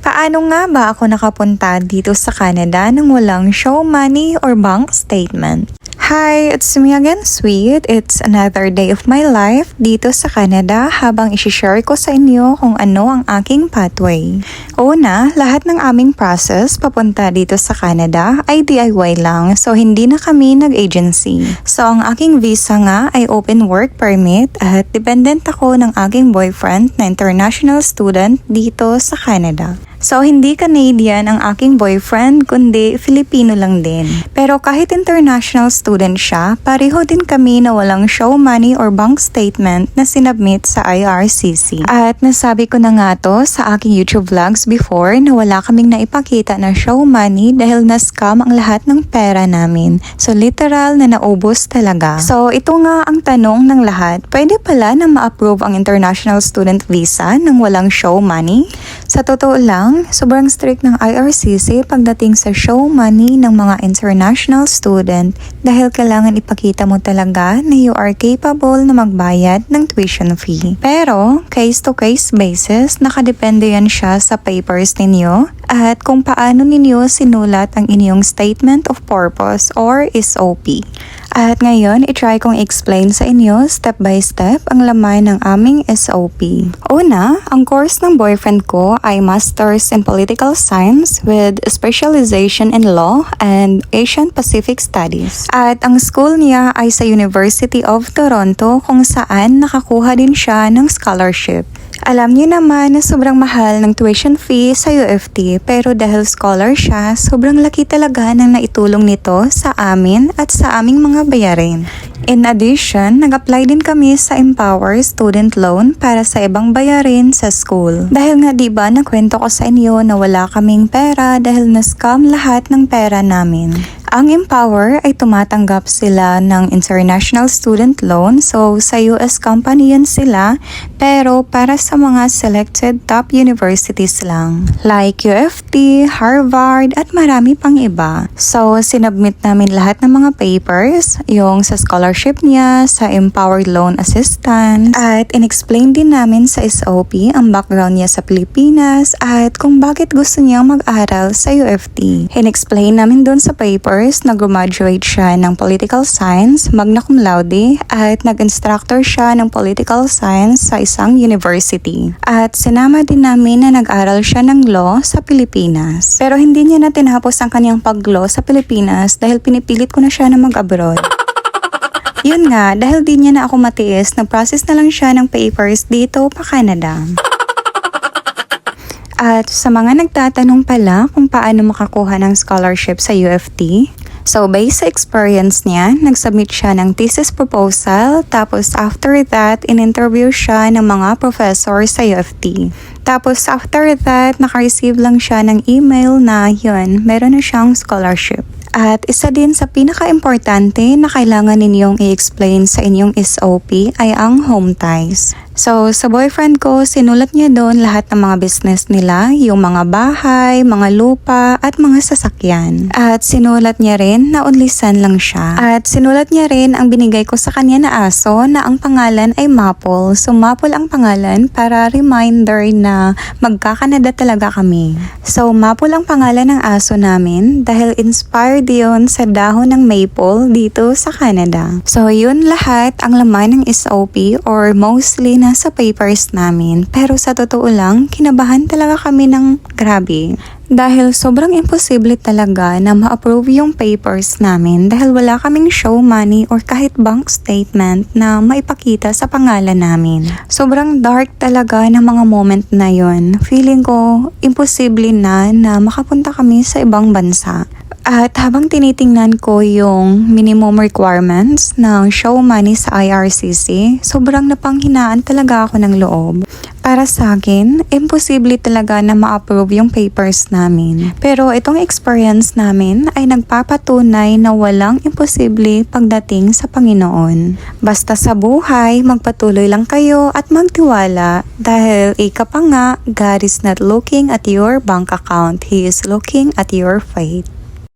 Paano nga ba ako nakapunta dito sa Canada nang walang show money or bank statement? Hi, it's me again, Sweet. It's another day of my life dito sa Canada habang isi-share ko sa inyo kung ano ang aking pathway. Una, lahat ng aming process papunta dito sa Canada ay DIY lang, so hindi na kami nag-agency. So ang aking visa nga ay open work permit at dependent ako ng aking boyfriend na international student dito sa Canada. So, hindi Canadian ang aking boyfriend, kundi Filipino lang din. Pero kahit international student siya, pareho din kami na walang show money or bank statement na sinubmit sa IRCC. At nasabi ko na nga to sa aking YouTube vlogs before na wala kaming naipakita na show money dahil na-scam ang lahat ng pera namin. So, literal na naubos talaga. So, ito nga ang tanong ng lahat. Pwede pala na ma-approve ang international student visa nang walang show money? Sa totoo lang, sobrang strict ng IRCC pagdating sa show money ng mga international student dahil kailangan ipakita mo talaga na you are capable na magbayad ng tuition fee. Pero, case-to-case basis, nakadepende yan siya sa papers ninyo at kung paano ninyo sinulat ang inyong Statement of Purpose or SOP. At ngayon, itry kong explain sa inyo step by step ang laman ng aming SOP. Una, ang course ng boyfriend ko ay Masters in Political Science with specialization in Law and Asian Pacific Studies. At ang school niya ay sa University of Toronto kung saan nakakuha din siya ng scholarship. Alam niyo naman na sobrang mahal ng tuition fee sa UFT pero dahil scholar siya, sobrang laki talaga ng naitulong nito sa amin at sa aming mga bayarin. In addition, nag-apply din kami sa Empower Student Loan para sa ibang bayarin sa school. Dahil nga diba nakwento ko sa inyo na wala kaming pera dahil na-scam lahat ng pera namin. Ang Empower ay tumatanggap sila ng international student loan, so sa US company yan sila, pero para sa mga selected top universities lang, like UFT, Harvard, at marami pang iba. So sinubmit namin lahat ng mga papers, yung sa scholarship niya, sa Empowered Loan Assistance, at in-explain din namin sa SOP ang background niya sa Pilipinas at kung bakit gusto niyang mag-aral sa UFT. In-explain namin doon sa papers na graduate siya ng Political Science, magna cum laude, at nag-instructor siya ng Political Science sa isang university. At sinama din namin na nag-aral siya ng law sa Pilipinas. Pero hindi niya na tinapos ang kanyang pag-law sa Pilipinas dahil pinipilit ko na siya na mag-abroad. Yun nga, dahil di niya na ako matiis, nag-process na lang siya ng papers dito pa Canada. At sa mga nagtatanong pala kung paano makakuha ng scholarship sa UFT, so based sa experience niya, nag-submit siya ng thesis proposal, tapos after that, in-interview siya ng mga professor sa UFT. Tapos after that, naka-receive lang siya ng email na yun, meron na siyang scholarship. At isa din sa pinaka-importante na kailangan ninyong i-explain sa inyong SOP ay ang home ties. So, sa boyfriend ko, sinulat niya doon lahat ng mga business nila, yung mga bahay, mga lupa, at mga sasakyan. At sinulat niya rin na unlisan lang siya. At sinulat niya rin ang binigay ko sa kanya na aso na ang pangalan ay Maple. So, Maple ang pangalan para reminder na magka-Canada talaga kami. So, Maple ang pangalan ng aso namin dahil inspired yun sa dahon ng maple dito sa Canada. So, yun lahat ang laman ng SOP or mostly nasa papers namin. Pero sa totoo lang, kinabahan talaga kami ng grabe. Dahil sobrang imposible talaga na ma-approve yung papers namin dahil wala kaming show money or kahit bank statement na maipakita sa pangalan namin. Sobrang dark talaga ng mga moment na yon. Feeling ko, imposible na makapunta kami sa ibang bansa. At habang tinitingnan ko yung minimum requirements ng show money sa IRCC, sobrang napanghinaan talaga ako ng loob. Para sa akin, imposible talaga na ma-approve yung papers namin. Pero itong experience namin ay nagpapatunay na walang imposible pagdating sa Panginoon. Basta sa buhay, magpatuloy lang kayo at magtiwala dahil ika pa nga, God is not looking at your bank account. He is looking at your faith.